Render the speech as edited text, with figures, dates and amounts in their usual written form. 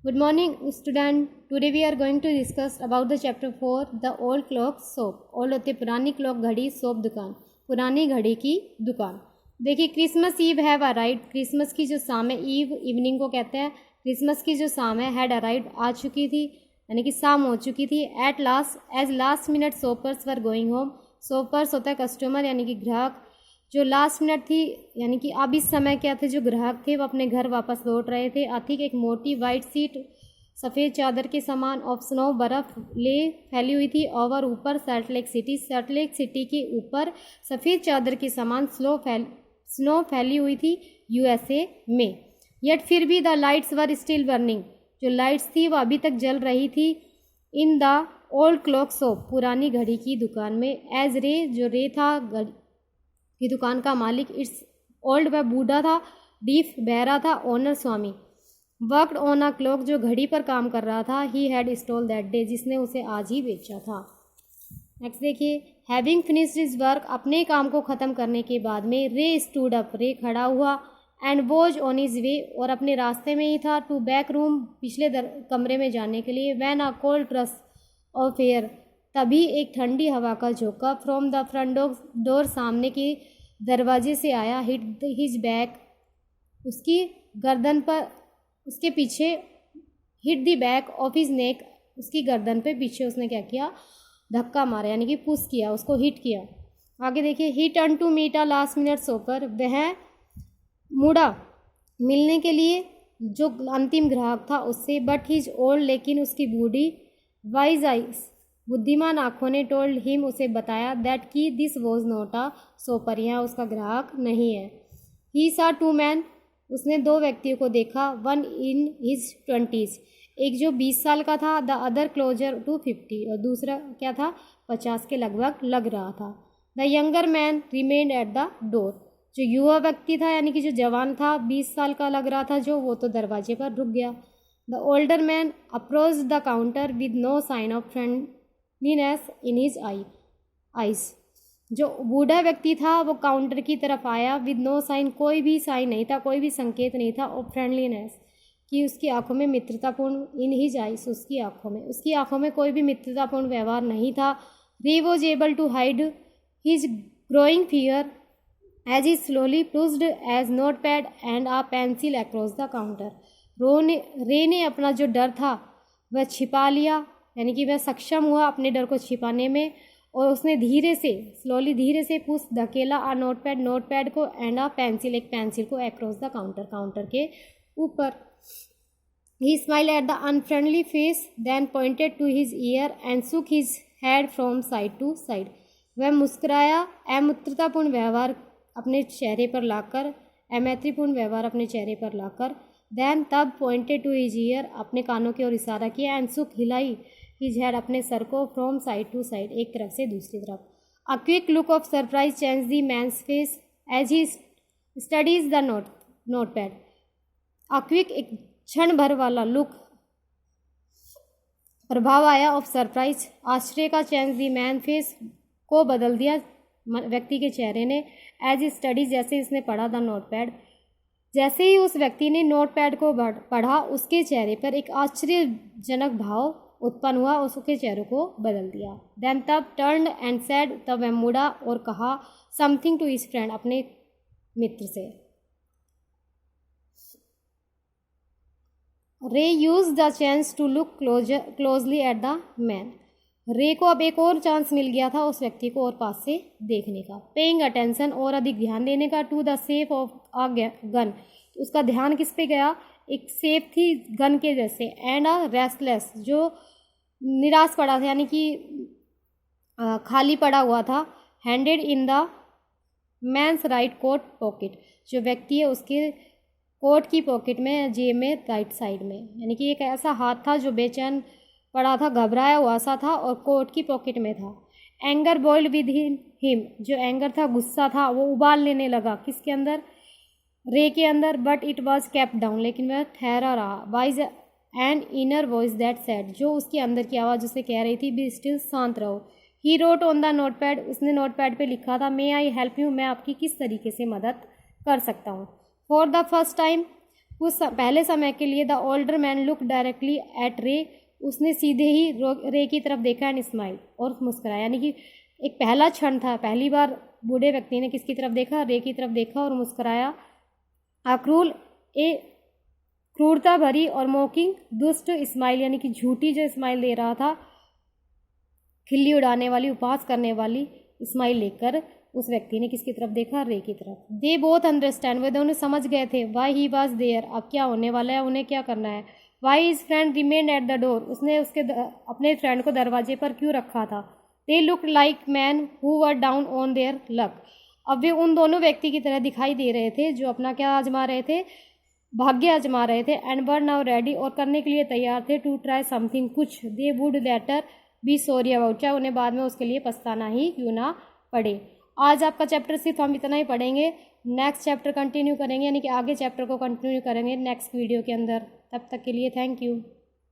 Good morning, student. Today we are going to discuss about the chapter 4, the old clock shop. Old होते पुरानी clock घड़ी, shop दुकान, पुरानी घड़ी की दुकान। देखिए, Christmas eve have arrived. Christmas की जो शाम है, ईव इवनिंग को कहते हैं। क्रिसमस की जो शाम है हैड अराइव्ड, आ चुकी थी, यानी कि शाम हो चुकी थी। At last as last minute shoppers were going home. Shoppers होता है कस्टमर, यानी कि ग्राहक। जो लास्ट मिनट थी, यानी कि अब इस समय क्या थे, जो ग्राहक थे वो अपने घर वापस लौट रहे थे। अधिक एक मोटी वाइट सीट सफ़ेद चादर के समान ऑफ स्नो, बर्फ़ ले फैली हुई थी ओवर ऊपर Salt lake city. Salt lake city के ऊपर सफ़ेद चादर के समान स्नो फैली हुई थी यूएसए में। यट फिर भी the lights were still burning. जो लाइट्स थी वो अभी तक जल रही थी। In the old clock shop, पुरानी घड़ी की दुकान में। एज रे, जो रे था घड़ी की दुकान का मालिक, इट्स ओल्ड, वह बूढ़ा था। डीफ, बहरा था। ओनर, स्वामी। वर्कड ऑन अ क्लॉक, जो घड़ी पर काम कर रहा था। He had stole that day, जिसने उसे आज ही बेचा था। नेक्स्ट देखिए, हैविंग फिनिश्ड हिज वर्क, अपने काम को ख़त्म करने के बाद में। रे स्टूड अप, रे खड़ा हुआ। And was on his way, और अपने रास्ते में ही था। टू बैक रूम, पिछले कमरे में जाने के लिए। When a cold truss of air, तभी एक ठंडी हवा का झोंका फ्रॉम द फ्रंट डोर, सामने के दरवाजे से आया। हिट हिज बैक, उसकी गर्दन पर, उसके पीछे। Hit the back of his neck, उसकी गर्दन पे पीछे उसने क्या किया, धक्का मारा, यानी कि पुश किया, उसको हिट किया। आगे देखिए, he turn to meet a last minute shopper, वह मुड़ा मिलने के लिए जो अंतिम ग्राहक था उससे। बट हिज ओल्ड, लेकिन उसकी बूढ़ी वाइज आइज, बुद्धिमान आँखों ने टोल्ड हिम, उसे बताया, दैट कि this was not a shopper, यहाँ उसका ग्राहक नहीं है। ही सा टू मैन, उसने दो व्यक्तियों को देखा। वन इन हिज 20s, एक जो 20 साल का था। द अदर क्लोजर टू 50, और दूसरा क्या था, 50 के लगभग लग रहा था। The younger man remained at the door, जो युवा व्यक्ति था, यानी कि जो जवान था, 20 साल का लग रहा था जो, वो तो दरवाजे पर रुक गया। The older man approach the counter with no sign of friendliness in his eyes, जो बूढ़ा व्यक्ति था वो काउंटर की तरफ आया। विद नो साइन, कोई भी साइन नहीं था, कोई भी संकेत नहीं था। और फ्रेंडलीनेस, कि उसकी आंखों में मित्रतापूर्ण, इन हिज आइज, उसकी आंखों में कोई भी मित्रतापूर्ण व्यवहार नहीं था। Ray was able to hide his growing fear as he slowly pushed as notepad and a pencil across the counter. Ray ने अपना जो डर था वह छिपा लिया, यानी कि वह सक्षम हुआ अपने डर को छिपाने में। और उसने धीरे से पुश, धकेला आ नोटपैड को एंड आ पेंसिल, एक पेंसिल को अक्रॉस द काउंटर के ऊपर। He smile at the unfriendly face, then pointed to his ear and shook his head from side to side. वह मुस्कुराया, अमैत्रीपूर्ण व्यवहार अपने चेहरे पर लाकर। देन तब पॉइंटेड टू हिज ईयर, अपने कानों की ओर इशारा किया। एंड शुक, हिलाई हिज हेड, अपने सर को, फ्रॉम साइड टू साइड, एक तरफ से दूसरी तरफ। A quick look of surprise change the man's face as he studies the notepad. A quick, एक क्षण भर वाला लुक, प्रभाव आया, ऑफ सरप्राइज, आश्चर्य का, चेंज द मैन फेस, को बदल दिया व्यक्ति के चेहरे ने। एज स्टडीज, जैसे इसने पढ़ा, द नोटपैड, जैसे ही उस व्यक्ति ने नोटपैड को पढ़ा, उसके चेहरे पर एक आश्चर्यजनक भाव उत्पन्न हुआ, उसके चेहरे को बदल दिया। देन तब टर्न्ड एंड सेड, तब वह मुड़ा और कहा, समथिंग टू हिज फ्रेंड, अपने मित्र से। Ray use the chance to look closely at the man. Ray को अब एक और चांस मिल गया था उस व्यक्ति को और पास से देखने का। पेइंग अटेंशन, और अधिक ध्यान देने का। To the shape of a gun, उसका ध्यान किस पे गया, एक शेप थी गन के जैसे। एंड अ रेस्टलेस, जो निराश पड़ा था, यानी कि खाली पड़ा हुआ था। Handed in the man's right coat pocket, जो व्यक्ति है उसके कोट की पॉकेट में, जेब में, राइट साइड में, यानी कि एक ऐसा हाथ था जो बेचैन पड़ा था, घबराया हुआ सा था और कोट की पॉकेट में था। एंगर बॉइल्ड विद हिम, जो एंगर था, गुस्सा था, वो उबाल लेने लगा, किसके अंदर, रे के अंदर। But it was kept down, लेकिन वह ठहरा रहा। Wise and inner voice that said, जो उसके अंदर की आवाज़ उसे कह रही थी, बी स्टिल, शांत रहो। He wrote on the notepad, उसने नोटपैड पे लिखा था, मे आई हेल्प यू, मैं आपकी किस तरीके से मदद कर सकता हूँ। फॉर द फर्स्ट टाइम, पहले समय के लिए the older man look directly at रे, उसने सीधे ही रे की तरफ देखा एंड स्माइल, और मुस्कुराया। यानी कि एक पहला क्षण था, पहली बार बूढ़े व्यक्ति ने किसकी तरफ देखा, रे की तरफ देखा और मुस्कुराया। अक्रूल ए क्रूरता भरी और मॉकिंग दुष्ट स्माइल, यानी कि झूठी जो स्माइल दे रहा था, खिल्ली उड़ाने वाली, उपहास करने वाली स्माइल लेकर उस व्यक्ति ने किसकी तरफ देखा, रे की तरफ। दे बोथ अंडरस्टैंड, वे दोनों समझ गए थे। वाई ही वॉज देयर, अब क्या होने वाला है, उन्हें क्या करना है। Why his friend remain at the door, उसने अपने फ्रेंड को दरवाजे पर क्यों रखा था। They look like man who were down on their luck, अब वे उन दोनों व्यक्ति की तरह दिखाई दे रहे थे जो अपना क्या आजमा रहे थे, भाग्य आजमा रहे थे। एंड वर नाउ रेडी, और करने के लिए तैयार थे, टू ट्राई समथिंग, कुछ। They would later be sorry about, चाहे उन्हें बाद में उसके लिए पछताना ही क्यों ना पड़े। आज आपका चैप्टर सिर्फ हम इतना ही पढ़ेंगे, नेक्स्ट चैप्टर कंटिन्यू करेंगे, यानी कि आगे चैप्टर को कंटिन्यू करेंगे नेक्स्ट वीडियो के अंदर। तब तक के लिए थैंक यू।